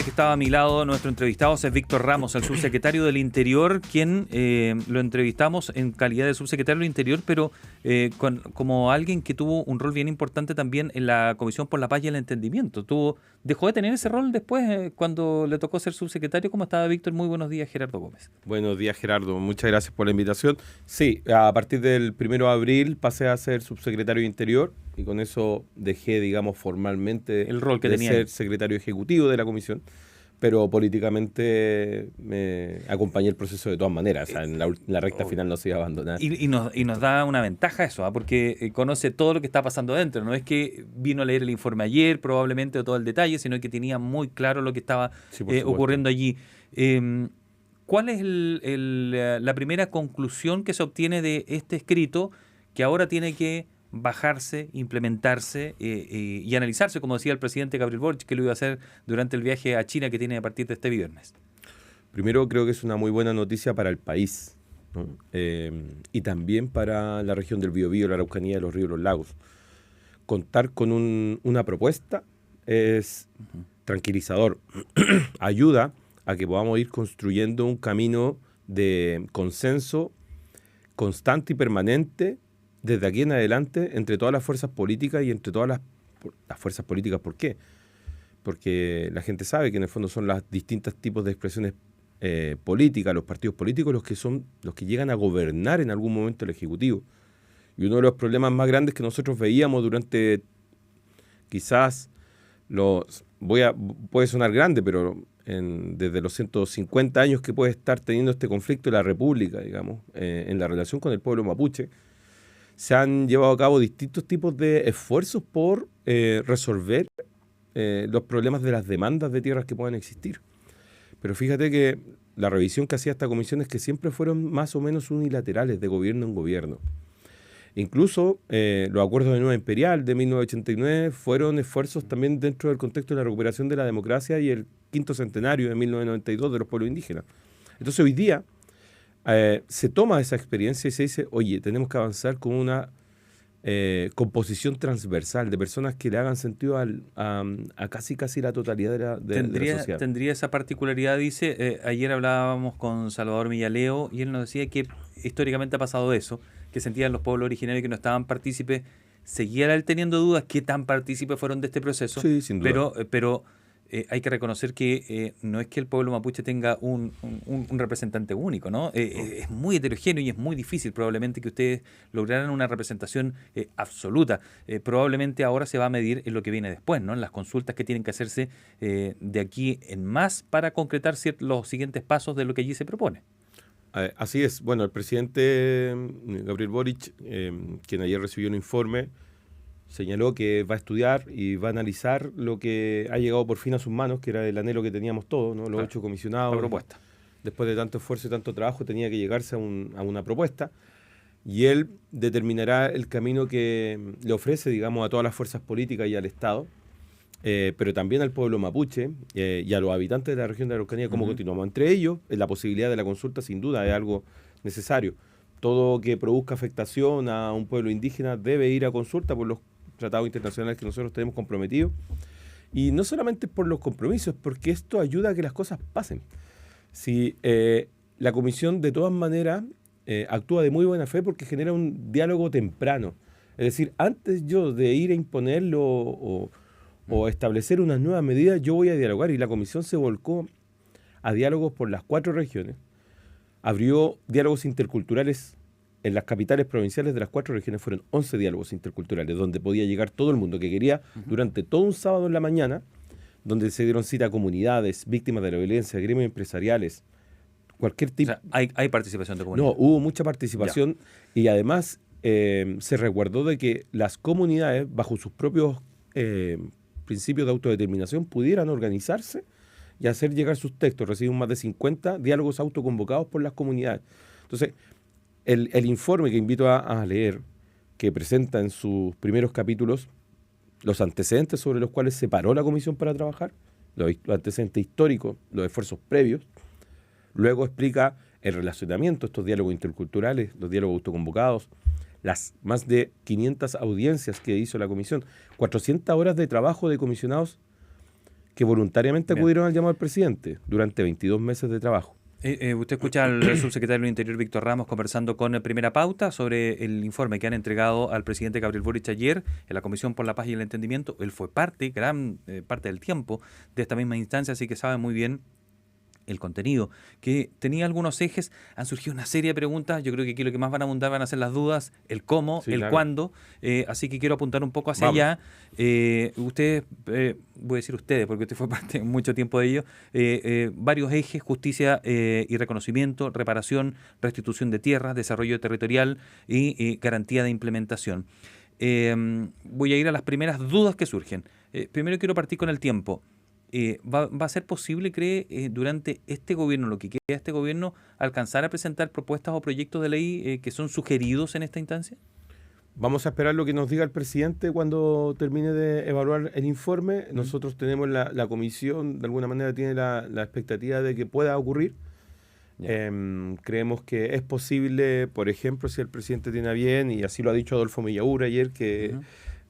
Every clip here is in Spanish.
Que estaba a mi lado, nuestro entrevistado es Víctor Ramos, el subsecretario del Interior, quien lo entrevistamos en calidad de subsecretario del Interior, pero como alguien que tuvo un rol bien importante también en la Comisión por la Paz y el Entendimiento. Dejó de tener ese rol después cuando le tocó ser subsecretario. ¿Cómo estaba, Víctor? Muy buenos días, Gerardo Gómez. Buenos días, Gerardo. Muchas gracias por la invitación. Sí, a partir del 1 de abril pasé a ser subsecretario de Interior y con eso dejé, digamos, formalmente El rol que de tenía ser ahí. secretario ejecutivo de la comisión, pero políticamente me acompañé el proceso de todas maneras. O sea, en la recta final no se iba a abandonar. Y nos da una ventaja eso, porque conoce todo lo que está pasando dentro. No es que vino a leer el informe ayer, probablemente, o todo el detalle, sino que tenía muy claro lo que estaba Sí, por supuesto. ocurriendo allí. ¿Cuál es la primera conclusión que se obtiene de este escrito que ahora tiene que bajarse, implementarse y analizarse, como decía el presidente Gabriel Boric, que lo iba a hacer durante el viaje a China que tiene a partir de este viernes? Primero, creo que es una muy buena noticia para el país, ¿no? Y también para la región del Biobío, la Araucanía, de los ríos y los lagos. Contar con una propuesta es tranquilizador. Ayuda a que podamos ir construyendo un camino de consenso constante y permanente desde aquí en adelante entre todas las fuerzas políticas y entre todas las fuerzas políticas. ¿Por qué? Porque la gente sabe que en el fondo son los distintos tipos de expresiones políticas, los partidos políticos, los que llegan a gobernar en algún momento el Ejecutivo. Y uno de los problemas más grandes que nosotros veíamos durante quizás puede sonar grande, pero desde los 150 años que puede estar teniendo este conflicto de la República, digamos, en la relación con el pueblo mapuche, se han llevado a cabo distintos tipos de esfuerzos por resolver los problemas de las demandas de tierras que puedan existir. Pero fíjate que la revisión que hacía esta comisión es que siempre fueron más o menos unilaterales, de gobierno en gobierno. Incluso los acuerdos de Nueva Imperial de 1989 fueron esfuerzos también dentro del contexto de la recuperación de la democracia y el quinto centenario de 1992 de los pueblos indígenas. Entonces hoy día se toma esa experiencia y se dice, oye, tenemos que avanzar con una composición transversal de personas que le hagan sentido a casi la totalidad de la sociedad. Tendría esa particularidad, dice. Ayer hablábamos con Salvador Millaleo y él nos decía que históricamente ha pasado eso, que sentían los pueblos originarios que no estaban partícipes. Seguía él teniendo dudas qué tan partícipes fueron de este proceso, Sí, sin duda. pero hay que reconocer que no es que el pueblo mapuche tenga un representante único, ¿no? Es muy heterogéneo y es muy difícil probablemente que ustedes lograran una representación absoluta. Probablemente ahora se va a medir en lo que viene después, ¿no? En las consultas que tienen que hacerse de aquí en más para concretar los siguientes pasos de lo que allí se propone. Así es. Bueno, el presidente Gabriel Boric, quien ayer recibió un informe, señaló que va a estudiar y va a analizar lo que ha llegado por fin a sus manos, que era el anhelo que teníamos todos, ¿no? Los Claro, 8 comisionados. la propuesta. Después de tanto esfuerzo y tanto trabajo, tenía que llegarse a una propuesta. Y él determinará el camino que le ofrece, digamos, a todas las fuerzas políticas y al Estado, pero también al pueblo mapuche y a los habitantes de la región de la Araucanía, cómo continuamos. Entre ellos, la posibilidad de la consulta, sin duda, es algo necesario. Todo que produzca afectación a un pueblo indígena debe ir a consulta por los tratados internacionales que nosotros tenemos comprometidos. Y no solamente por los compromisos, porque esto ayuda a que las cosas pasen. Si la comisión, de todas maneras, actúa de muy buena fe porque genera un diálogo temprano. Es decir, antes yo de ir a imponerlo o establecer unas nuevas medidas, yo voy a dialogar. Y la comisión se volcó a diálogos por las 4 regiones. Abrió diálogos interculturales en las capitales provinciales de las 4 regiones. Fueron 11 diálogos interculturales, donde podía llegar todo el mundo que quería durante todo un sábado en la mañana, donde se dieron cita a comunidades, víctimas de la violencia, gremios empresariales, cualquier tipo. O sea, hay participación de comunidad. No, hubo mucha participación y además se resguardó de que las comunidades, bajo sus propios principios de autodeterminación, pudieran organizarse y hacer llegar sus textos. Recibimos más de 50 diálogos autoconvocados por las comunidades. Entonces, el informe que invito a leer, que presenta en sus primeros capítulos los antecedentes sobre los cuales se paró la comisión para trabajar, los antecedentes históricos, los esfuerzos previos. Luego explica el relacionamiento, estos diálogos interculturales, los diálogos autoconvocados, las más de 500 audiencias que hizo la comisión, 400 horas de trabajo de comisionados que voluntariamente Bien. acudieron al llamado del presidente durante 22 meses de trabajo. Usted escucha al subsecretario del Interior, Víctor Ramos, conversando con Primera Pauta sobre el informe que han entregado al presidente Gabriel Boric ayer en la Comisión por la Paz y el Entendimiento. Él fue gran parte del tiempo de esta misma instancia, así que sabe muy bien el contenido, que tenía algunos ejes. Han surgido una serie de preguntas. Yo creo que aquí lo que más van a abundar van a ser las dudas, el cómo, Sí, el claro. cuándo. Así que quiero apuntar un poco hacia Vamos. allá. Ustedes, voy a decir ustedes, porque usted fue parte mucho tiempo de ello, varios ejes: justicia y reconocimiento, reparación, restitución de tierras, desarrollo territorial y garantía de implementación. Voy a ir a las primeras dudas que surgen. Primero quiero partir con el tiempo. ¿Va a ser posible, cree, durante este gobierno, lo que queda de este gobierno, alcanzar a presentar propuestas o proyectos de ley que son sugeridos en esta instancia? Vamos a esperar lo que nos diga el presidente cuando termine de evaluar el informe. Nosotros tenemos la comisión, de alguna manera tiene la expectativa de que pueda ocurrir. Creemos que es posible, por ejemplo, si el presidente tiene a bien, y así lo ha dicho Adolfo Millaura ayer, que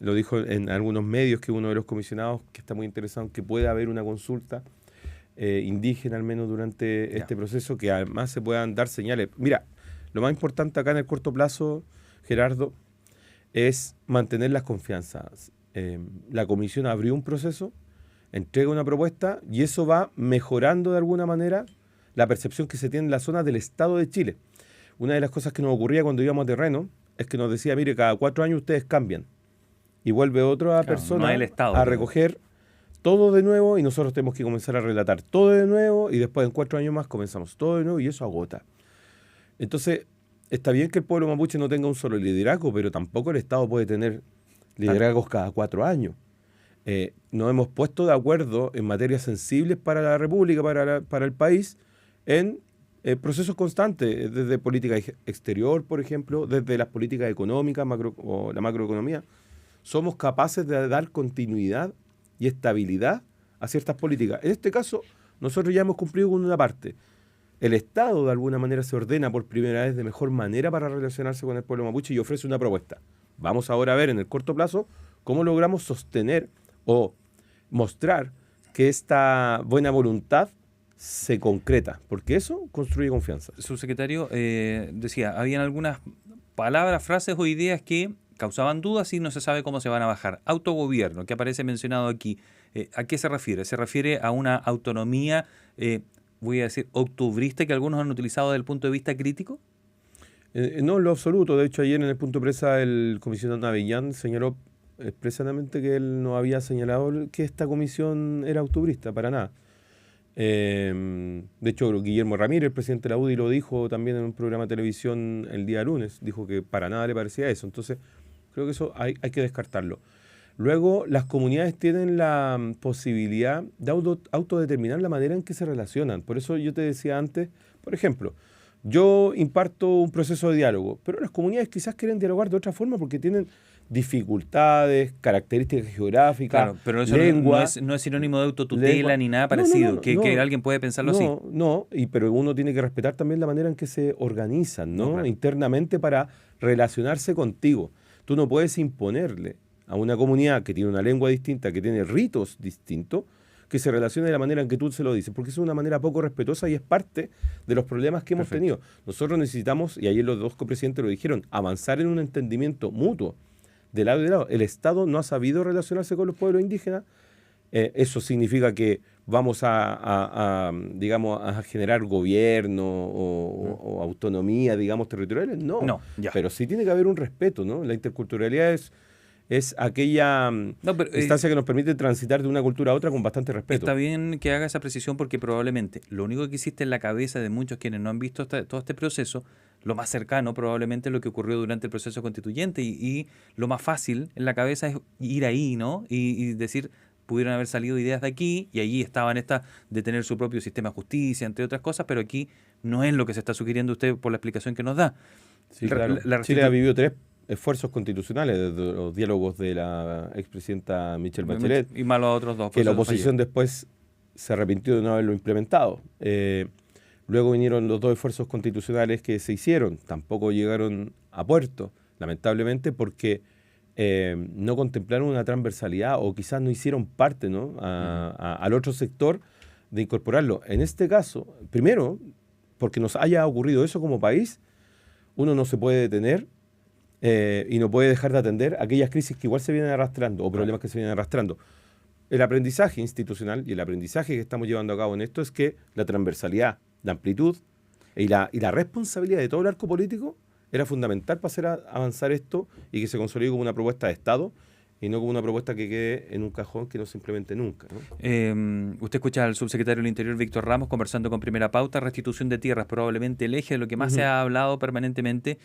lo dijo en algunos medios, que uno de los comisionados que está muy interesado en que pueda haber una consulta indígena al menos durante este proceso, que además se puedan dar señales. Mira, lo más importante acá en el corto plazo, Gerardo, es mantener las confianzas. La comisión abrió un proceso, entrega una propuesta y eso va mejorando de alguna manera la percepción que se tiene en la zona del Estado de Chile. Una de las cosas que nos ocurría cuando íbamos a terreno es que nos decía, mire, cada 4 años ustedes cambian y vuelve otra persona no el Estado, a recoger todo de nuevo y nosotros tenemos que comenzar a relatar todo de nuevo y después en 4 años más comenzamos todo de nuevo y eso agota. Entonces, está bien que el pueblo mapuche no tenga un solo liderazgo, pero tampoco el Estado puede tener liderazgos cada 4 años. Nos hemos puesto de acuerdo en materias sensibles para la República, para el país, en procesos constantes, desde política exterior, por ejemplo, desde las políticas económicas o la macroeconomía. Somos capaces de dar continuidad y estabilidad a ciertas políticas. En este caso, nosotros ya hemos cumplido con una parte. El Estado, de alguna manera, se ordena por primera vez de mejor manera para relacionarse con el pueblo mapuche y ofrece una propuesta. Vamos ahora a ver en el corto plazo cómo logramos sostener o mostrar que esta buena voluntad se concreta, porque eso construye confianza. Subsecretario, decía, habían algunas palabras, frases o ideas que causaban dudas y no se sabe cómo se van a bajar. Autogobierno, que aparece mencionado aquí, ¿a qué se refiere? ¿Se refiere a una autonomía, voy a decir, octubrista, que algunos han utilizado desde el punto de vista crítico? No, en lo absoluto. De hecho, ayer en el punto de prensa el comisionado Navellán señaló expresamente que él no había señalado que esta comisión era octubrista, para nada. De hecho, Guillermo Ramírez, el presidente de la UDI, lo dijo también en un programa de televisión el día lunes, dijo que para nada le parecía eso. Entonces, creo que eso hay que descartarlo. Luego, las comunidades tienen la posibilidad de autodeterminar la manera en que se relacionan. Por eso yo te decía antes, por ejemplo, yo imparto un proceso de diálogo, pero las comunidades quizás quieren dialogar de otra forma porque tienen dificultades, características geográficas, claro, pero eso lengua, no es sinónimo de autotutela ni nada No, parecido, que alguien puede pensarlo así. No, pero uno tiene que respetar también la manera en que se organizan, ¿no? Claro. Internamente para relacionarse contigo. Tú no puedes imponerle a una comunidad que tiene una lengua distinta, que tiene ritos distintos, que se relacione de la manera en que tú se lo dices, porque es una manera poco respetuosa y es parte de los problemas que hemos tenido. Nosotros necesitamos, y ayer los dos copresidentes lo dijeron, avanzar en un entendimiento mutuo de lado y de lado. El Estado no ha sabido relacionarse con los pueblos indígenas. Eso significa que vamos digamos, a generar gobierno o autonomía, digamos, territoriales. No, pero sí tiene que haber un respeto, ¿no? La interculturalidad es aquella instancia que nos permite transitar de una cultura a otra con bastante respeto. Está bien que haga esa precisión porque probablemente lo único que existe en la cabeza de muchos quienes no han visto todo este proceso, lo más cercano probablemente es lo que ocurrió durante el proceso constituyente y lo más fácil en la cabeza es ir ahí, ¿no? Y decir, pudieron haber salido ideas de aquí y allí estaban estas de tener su propio sistema de justicia, entre otras cosas, pero aquí no es lo que se está sugiriendo usted por la explicación que nos da. Sí, claro. Chile ha vivido 3 esfuerzos constitucionales desde los diálogos de la expresidenta Michelle Bachelet y más los otros 2. Que la oposición después se arrepintió de no haberlo implementado. Luego vinieron los 2 esfuerzos constitucionales que se hicieron, tampoco llegaron a puerto, lamentablemente, porque no contemplaron una transversalidad o quizás no hicieron parte, ¿no? Al otro sector de incorporarlo. En este caso, primero, porque nos haya ocurrido eso como país, uno no se puede detener y no puede dejar de atender aquellas crisis que igual se vienen arrastrando o problemas que se vienen arrastrando. El aprendizaje institucional y el aprendizaje que estamos llevando a cabo en esto es que la transversalidad, la amplitud y la responsabilidad de todo el arco político era fundamental para hacer avanzar esto y que se consolide como una propuesta de Estado y no como una propuesta que quede en un cajón que no se implemente nunca, ¿no? Usted escucha al subsecretario del Interior, Víctor Ramos, conversando con Primera Pauta. Restitución de tierras, probablemente el eje de lo que más se ha hablado permanentemente.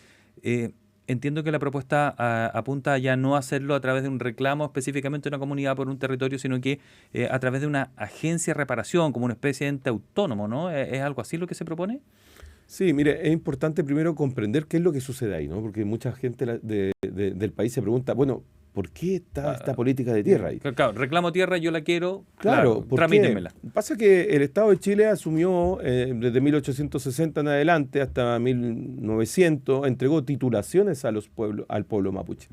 Entiendo que la propuesta apunta ya no a hacerlo a través de un reclamo específicamente de una comunidad por un territorio, sino que a través de una agencia de reparación, como una especie de ente autónomo, ¿no? ¿Es algo así lo que se propone? Sí, mire, es importante primero comprender qué es lo que sucede ahí, ¿no? Porque mucha gente del país se pregunta, bueno, ¿por qué está esta política de tierra ahí? Claro, reclamo tierra, yo la quiero, claro, tramítenmela. Pasa que el Estado de Chile asumió desde 1860 en adelante hasta 1900, entregó titulaciones a al pueblo mapuche.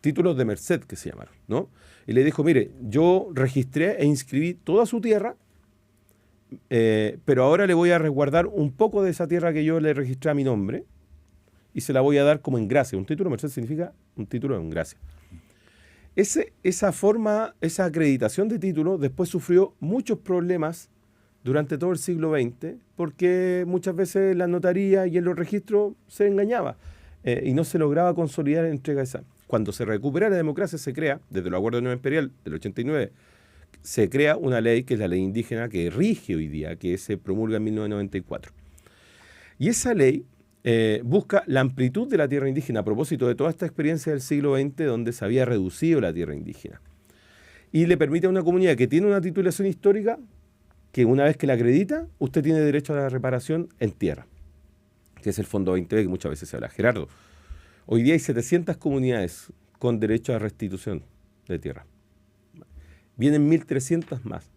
Títulos de merced que se llamaron, ¿no? Y le dijo, mire, yo registré e inscribí toda su tierra, pero ahora le voy a resguardar un poco de esa tierra que yo le registré a mi nombre y se la voy a dar como en gracia. Un título de merced significa un título en gracia. Esa forma, esa acreditación de título después sufrió muchos problemas durante todo el siglo XX porque muchas veces la notaría y en los registros se engañaba y no se lograba consolidar la entrega esa. Cuando se recupera la democracia se crea, desde los acuerdos de Nueva Imperial del 89, se crea una ley que es la ley indígena que rige hoy día, que se promulga en 1994. Y esa ley busca la amplitud de la tierra indígena a propósito de toda esta experiencia del siglo XX donde se había reducido la tierra indígena. Y le permite a una comunidad que tiene una titulación histórica que una vez que la acredita, usted tiene derecho a la reparación en tierra, que es el Fondo 20B que muchas veces se habla. Gerardo, hoy día hay 700 comunidades con derecho a restitución de tierra. Vienen 1.300 más.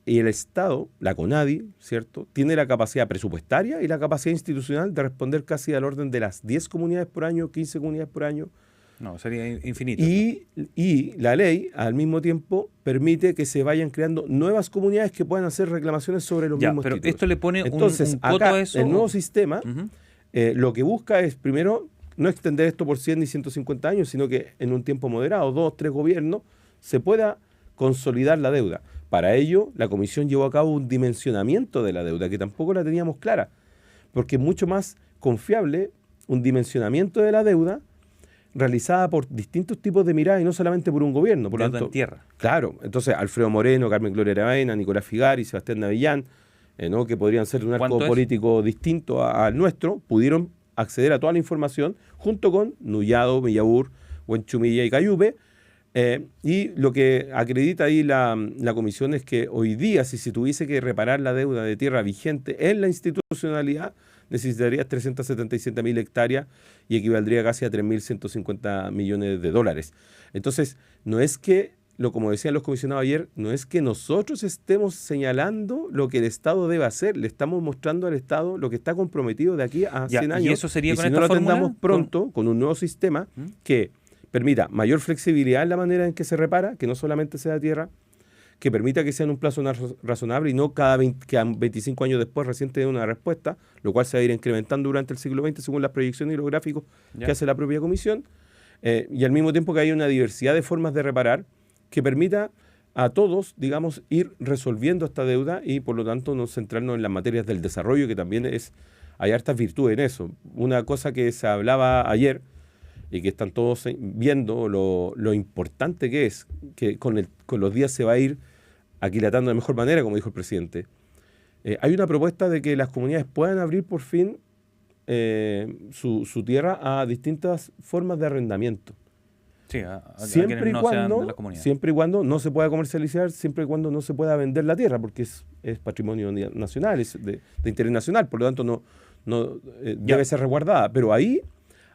Y el Estado, la CONADI, ¿cierto?, tiene la capacidad presupuestaria y la capacidad institucional de responder casi al orden de las 10 comunidades por año, 15 comunidades por año. No, sería infinito. Y la ley, al mismo tiempo, permite que se vayan creando nuevas comunidades que puedan hacer reclamaciones sobre los mismos pero títulos. Esto le pone Entonces, un coto acá, a eso. el nuevo sistema lo que busca es, primero, no extender esto por 100 ni 150 años, sino que en un tiempo moderado, 2, 3 gobiernos, se pueda consolidar la deuda. Para ello, la Comisión llevó a cabo un dimensionamiento de la deuda, que tampoco la teníamos clara, porque es mucho más confiable un dimensionamiento de la deuda realizada por distintos tipos de miradas y no solamente por un gobierno. Por lo tanto, en tierra. Claro, entonces Alfredo Moreno, Carmen Gloria Aravena, Nicolás Figari, Sebastián Navillán, ¿no?, que podrían ser de un arco político distinto al nuestro, pudieron acceder a toda la información junto con Nullado, Millabur, Huenchumilla y Cayupe. Y lo que acredita ahí la comisión es que hoy día, si se tuviese que reparar la deuda de tierra vigente en la institucionalidad, necesitaría 377.000 hectáreas y equivaldría casi a 3.150 millones de dólares. Entonces, no es que, como decían los comisionados ayer, no es que nosotros estemos señalando lo que el Estado debe hacer, le estamos mostrando al Estado lo que está comprometido de aquí a 100 años. ¿Y eso sería con si esta no lo fórmula? atendamos pronto, con un nuevo sistema que permita mayor flexibilidad en la manera en que se repara, que no solamente sea tierra, que permita que sea en un plazo razonable y no cada 25 años después recién tener una respuesta, lo cual se va a ir incrementando durante el siglo XX según las proyecciones y los gráficos que hace la propia comisión, y al mismo tiempo que haya una diversidad de formas de reparar que permita a todos, digamos, ir resolviendo esta deuda y por lo tanto no centrarnos en las materias del desarrollo, que también hay hartas virtudes en eso. Una cosa que se hablaba ayer y que están todos viendo lo importante que es, que con los días se va a ir aquilatando de mejor manera, como dijo el presidente. Hay una propuesta de que las comunidades puedan abrir por fin su tierra a distintas formas de arrendamiento. Sí, siempre y cuando no se pueda comercializar, siempre y cuando no se pueda vender la tierra, porque es patrimonio nacional, es de interés nacional, por lo tanto debe ser resguardada. Pero ahí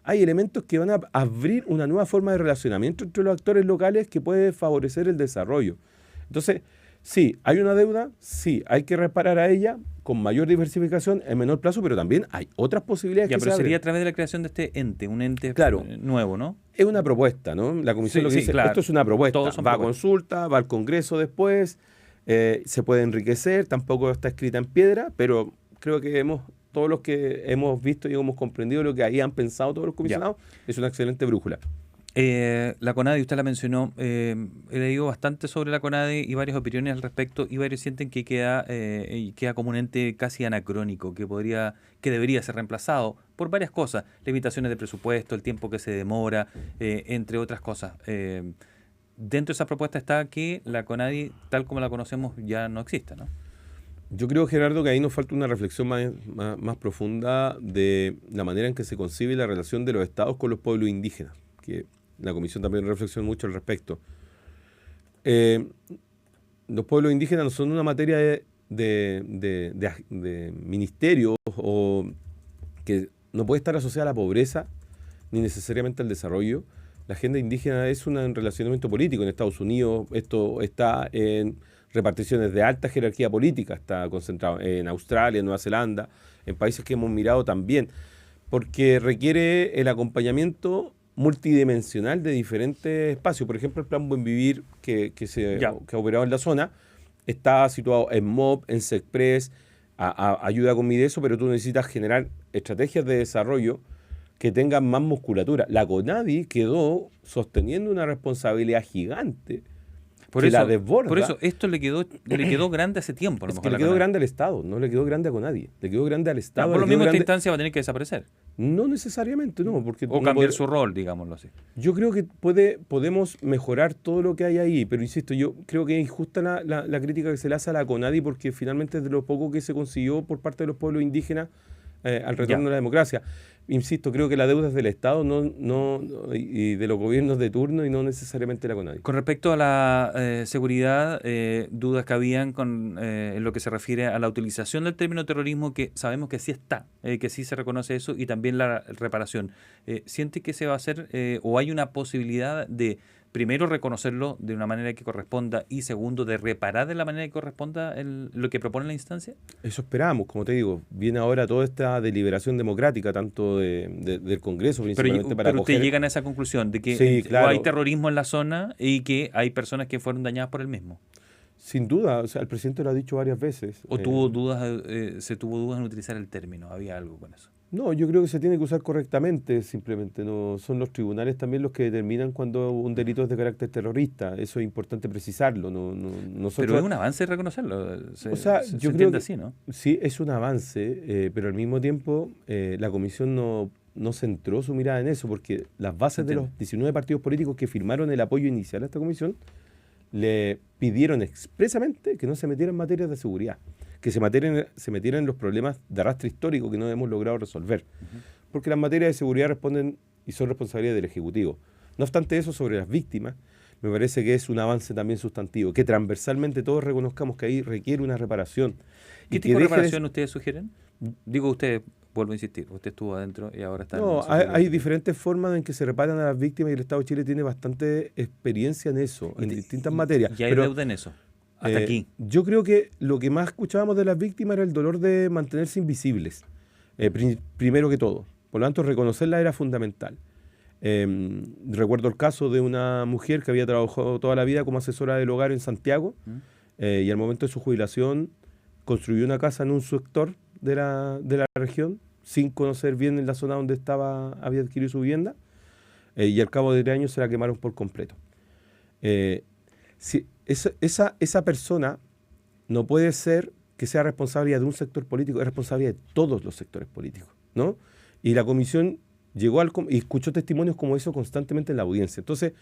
hay elementos que van a abrir una nueva forma de relacionamiento entre los actores locales que puede favorecer el desarrollo. Entonces, Sí, hay una deuda, sí, hay que reparar a ella con mayor diversificación en menor plazo, pero también hay otras posibilidades Ya, que se pero sería a abren. través de la creación de este ente, un ente Claro, nuevo, ¿no? es una propuesta, ¿no? La comisión Sí, lo que sí, dice, esto claro. es una propuesta, Todos son va a propuestas. consulta, va al Congreso después, se puede enriquecer, tampoco está escrita en piedra, pero creo que todos los que hemos visto y hemos comprendido lo que ahí han pensado todos los Ya. comisionados, es una excelente brújula. La CONADI, usted la mencionó, he leído bastante sobre la CONADI y varias opiniones al respecto y varios sienten que queda como un ente casi anacrónico, que debería ser reemplazado por varias cosas, limitaciones de presupuesto, el tiempo que se demora, entre otras cosas. Dentro de esa propuesta está que la CONADI, tal como la conocemos, ya no exista, ¿no? Yo creo, Gerardo, que ahí nos falta una reflexión más profunda de la manera en que se concibe la relación de los estados con los pueblos indígenas, que la comisión también reflexionó mucho al respecto. Eh, los pueblos indígenas no son una materia de ministerio o que no puede estar asociada a la pobreza ni necesariamente al desarrollo. La agenda indígena es un relacionamiento político. En Estados Unidos esto está en reparticiones de alta jerarquía política, está concentrado en Australia, en Nueva Zelanda, en países que hemos mirado también, porque requiere el acompañamiento multidimensional de diferentes espacios. Por ejemplo, el Plan Buen Vivir Ya. que ha operado en la zona está situado en MOB, en SECPRES, ayuda con Mideso, pero tú necesitas generar estrategias de desarrollo que tengan más musculatura. La CONADI quedó sosteniendo una responsabilidad gigante Por que la eso, por desborda. eso esto le quedó grande hace tiempo, a lo Es que mejor a le la quedó CONADI. grande al Estado, no le quedó grande a nadie. Le quedó grande al Ya, Estado, por le lo quedó mismo esta grande. instancia va a tener que desaparecer No necesariamente, no, porque o no cambiar pod- su rol, digámoslo así. yo creo que podemos mejorar todo lo que hay ahí, pero insisto, yo creo que es injusta la crítica que se le hace a la CONADI porque finalmente es de lo poco que se consiguió por parte de los pueblos indígenas al retorno Ya. de la democracia. Insisto, creo que la deuda es del Estado y de los gobiernos de turno y no necesariamente la CONADI. Con respecto a la seguridad, dudas que habían en lo que se refiere a la utilización del término terrorismo, que sabemos que sí está, que sí se reconoce eso, y también la reparación. ¿Siente que se va a hacer o hay una posibilidad de, primero, reconocerlo de una manera que corresponda y, segundo, de reparar de la manera que corresponda lo que propone la instancia? Eso esperamos, como te digo, viene ahora toda esta deliberación democrática, tanto del Congreso principalmente para Pero ustedes acoger. llegan a esa conclusión de que Sí, hay claro, terrorismo en la zona y que hay personas que fueron dañadas por el mismo. sin duda, o sea, el presidente lo ha dicho varias veces. ¿O tuvo dudas, se tuvo dudas en utilizar el término? ¿Había algo con eso? No, yo creo que se tiene que usar correctamente, simplemente. No son los tribunales también los que determinan cuando un delito es de carácter terrorista. Eso es importante precisarlo. Pero es Nosotros, un avance reconocerlo. o sea, Se yo creo entiende que así, ¿no? sí es un avance, pero al mismo tiempo la comisión no centró su mirada en eso, porque las bases de Entiendo. los 19 partidos políticos que firmaron el apoyo inicial a esta comisión le pidieron expresamente que no se metiera en materias de seguridad, que se metieran en los problemas de arrastre histórico que no hemos logrado resolver. Porque las materias de seguridad responden y son responsabilidad del Ejecutivo. No obstante eso, sobre las víctimas, me parece que es un avance también sustantivo, que transversalmente todos reconozcamos que ahí requiere una reparación. ¿Qué Y que tipo de deje reparación ustedes sugieren? Digo usted, vuelvo a insistir, usted estuvo adentro y ahora está en No, su hay diferentes formas en que se reparan a las víctimas y el Estado de Chile tiene bastante experiencia en eso, en distintas materias. Y hay Pero deuda en eso. Hasta aquí. yo creo que lo que más escuchábamos de las víctimas era el dolor de mantenerse invisibles, primero que todo. Por lo tanto, reconocerla era fundamental. Recuerdo el caso de una mujer que había trabajado toda la vida como asesora del hogar en Santiago y al momento de su jubilación construyó una casa en un sector de la región sin conocer bien en la zona donde había adquirido su vivienda y al cabo de 3 años se la quemaron por completo. Si esa persona no puede ser que sea responsabilidad de un sector político, es responsabilidad de todos los sectores políticos, ¿no? Y la comisión llegó y escuchó testimonios como eso constantemente en la audiencia. Entonces,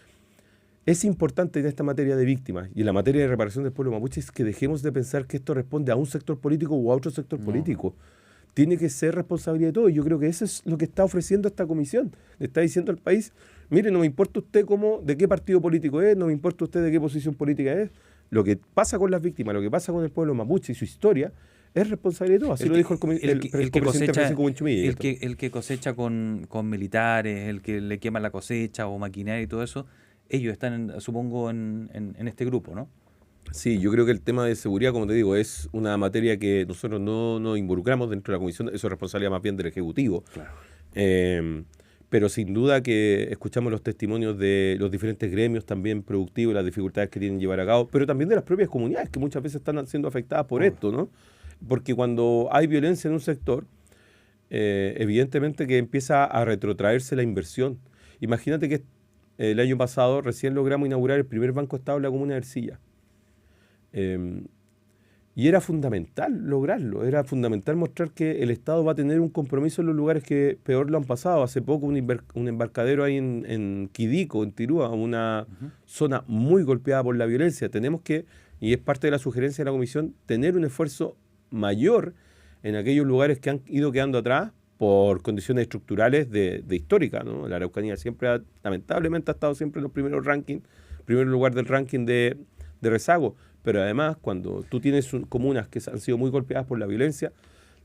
es importante en esta materia de víctimas y en la materia de reparación del pueblo mapuche es que dejemos de pensar que esto responde a un sector político o a otro sector político. Tiene que ser responsabilidad de todos. Yo creo que eso es lo que está ofreciendo esta comisión. Le está diciendo al país, mire, no me importa usted de qué partido político es, no me importa usted de qué posición política es. Lo que pasa con las víctimas, lo que pasa con el pueblo mapuche y su historia es responsabilidad de todos. Así lo dijo el presidente Francisco Buenchumilla. El que cosecha con militares, el que le quema la cosecha o maquinaria y todo eso, ellos están, supongo, en este grupo, ¿no? Sí, yo creo que el tema de seguridad, como te digo, es una materia que nosotros no nos involucramos dentro de la comisión, eso es responsabilidad más bien del Ejecutivo. Claro. Eh, pero sin duda que escuchamos los testimonios de los diferentes gremios también productivos, las dificultades que tienen que llevar a cabo, pero también de las propias comunidades que muchas veces están siendo afectadas por Obvio. esto, ¿no? Porque cuando hay violencia en un sector, evidentemente que empieza a retrotraerse la inversión. Imagínate que el año pasado recién logramos inaugurar el primer banco estado en la comuna de Ercilla. Eh, y era fundamental lograrlo, era fundamental mostrar que el Estado va a tener un compromiso en los lugares que peor lo han pasado. Hace poco un embarcadero ahí en Quidico, en Tirúa, una Ujú. zona muy golpeada por la violencia. Tenemos que, y es parte de la sugerencia de la Comisión, tener un esfuerzo mayor en aquellos lugares que han ido quedando atrás por condiciones estructurales de histórica, ¿no? La Araucanía lamentablemente ha estado siempre en los primeros rankings, primer lugar del ranking de rezago. Pero además, cuando tú tienes comunas que han sido muy golpeadas por la violencia,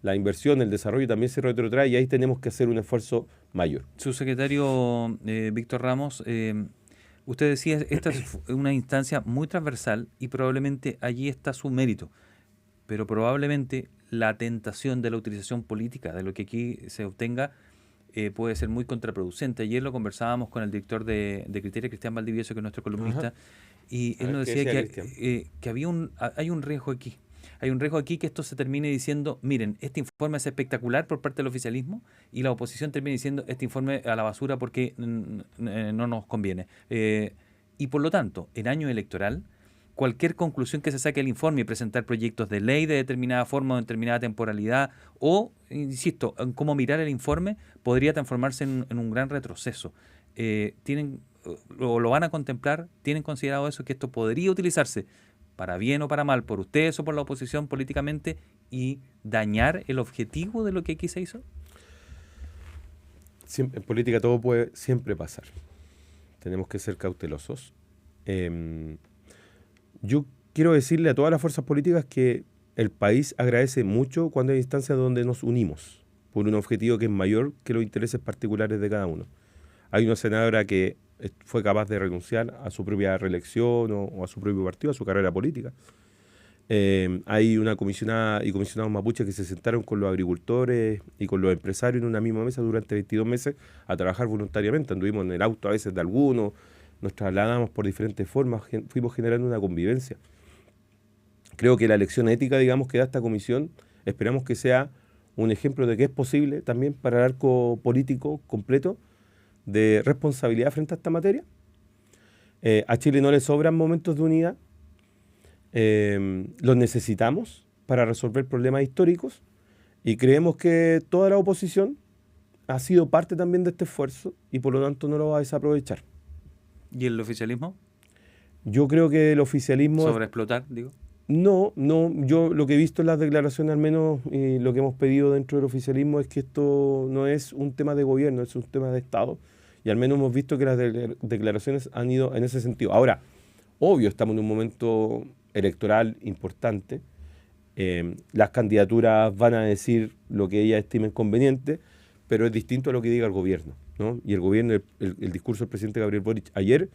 la inversión, el desarrollo también se retrotrae y ahí tenemos que hacer un esfuerzo mayor. Subsecretario Víctor Ramos, usted decía, esta es una instancia muy transversal y probablemente allí está su mérito, pero probablemente la tentación de la utilización política de lo que aquí se obtenga puede ser muy contraproducente. Ayer lo conversábamos con el director de Criteria, Cristian Valdivieso, que es nuestro columnista, Ajá. y A él ver, nos ¿qué decía decía Cristian? que hay un riesgo aquí. Hay un riesgo aquí que esto se termine diciendo, miren, este informe es espectacular por parte del oficialismo y la oposición termine diciendo este informe a la basura porque no nos conviene. Y por lo tanto, en año electoral, cualquier conclusión que se saque del informe y presentar proyectos de ley de determinada forma o en determinada temporalidad o, insisto, en cómo mirar el informe podría transformarse en un gran retroceso. ¿Tienen o lo van a contemplar? ¿Tienen considerado eso, que esto podría utilizarse para bien o para mal por ustedes o por la oposición políticamente y dañar el objetivo de lo que aquí se hizo? En política todo puede siempre pasar. Tenemos que ser cautelosos. Em, yo quiero decirle a todas las fuerzas políticas que el país agradece mucho cuando hay instancias donde nos unimos por un objetivo que es mayor que los intereses particulares de cada uno. Hay una senadora que fue capaz de renunciar a su propia reelección o a su propio partido, a su carrera política. Hay una comisionada y comisionados mapuches que se sentaron con los agricultores y con los empresarios en una misma mesa durante 22 meses a trabajar voluntariamente. Anduvimos en el auto a veces de algunos, nos trasladamos por diferentes formas, fuimos generando una convivencia. Creo que la lección ética, digamos, que da esta comisión, esperamos que sea un ejemplo de que es posible también para el arco político completo de responsabilidad frente a esta materia. A Chile no le sobran momentos de unidad, los necesitamos para resolver problemas históricos y creemos que toda la oposición ha sido parte también de este esfuerzo y por lo tanto no lo va a desaprovechar. ¿Y el oficialismo? Yo creo que el oficialismo... Sobreexplotar, digo. No, yo lo que he visto en las declaraciones al menos y lo que hemos pedido dentro del oficialismo es que esto no es un tema de gobierno, es un tema de Estado y al menos hemos visto que las declaraciones han ido en ese sentido. Ahora, obvio, estamos en un momento electoral importante, las candidaturas van a decir lo que ellas estimen conveniente, pero es distinto a lo que diga el gobierno, ¿no? Y el gobierno, el discurso del presidente Gabriel Boric ayer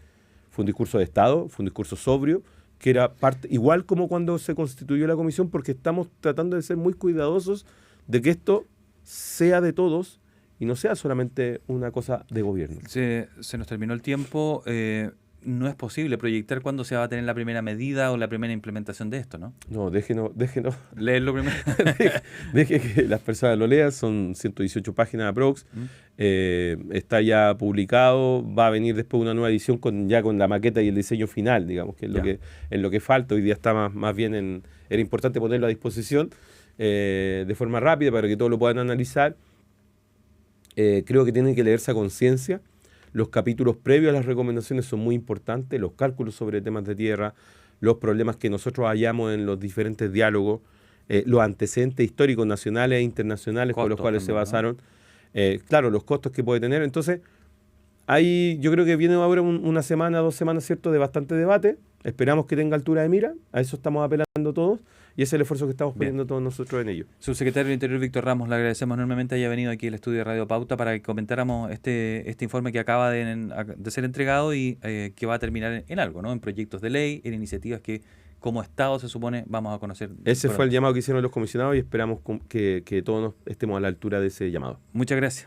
fue un discurso de Estado, fue un discurso sobrio, que era parte, igual como cuando se constituyó la comisión, porque estamos tratando de ser muy cuidadosos de que esto sea de todos y no sea solamente una cosa de gobierno. Se nos terminó el tiempo. No es posible proyectar cuándo se va a tener la primera medida o la primera implementación de esto, ¿no? No, déjenos, Leerlo primero. deje que las personas lo lean, son 118 páginas aprox. Está ya publicado, va a venir después una nueva edición ya con la maqueta y el diseño final, digamos, que es lo que falta. Hoy día está más bien era importante ponerlo a disposición de forma rápida para que todos lo puedan analizar. Creo que tienen que leerse a conciencia. Los capítulos previos a las recomendaciones son muy importantes, los cálculos sobre temas de tierra, los problemas que nosotros hallamos en los diferentes diálogos, los antecedentes históricos nacionales e internacionales con los cuales también, se basaron, claro, los costos que puede tener. Entonces, yo creo que viene ahora una semana, 2 semanas, ¿cierto?, de bastante debate. Esperamos que tenga altura de mira, a eso estamos apelando todos y ese es el esfuerzo que estamos poniendo todos nosotros en ello. Subsecretario del Interior Víctor Ramos, le agradecemos enormemente haya venido aquí al estudio de Radio Pauta para que comentáramos este informe que acaba de ser entregado y que va a terminar en algo, ¿no? En proyectos de ley, en iniciativas que como Estado, se supone, vamos a conocer. Ese fue el llamado que hicieron los comisionados y esperamos que todos estemos a la altura de ese llamado. Muchas gracias.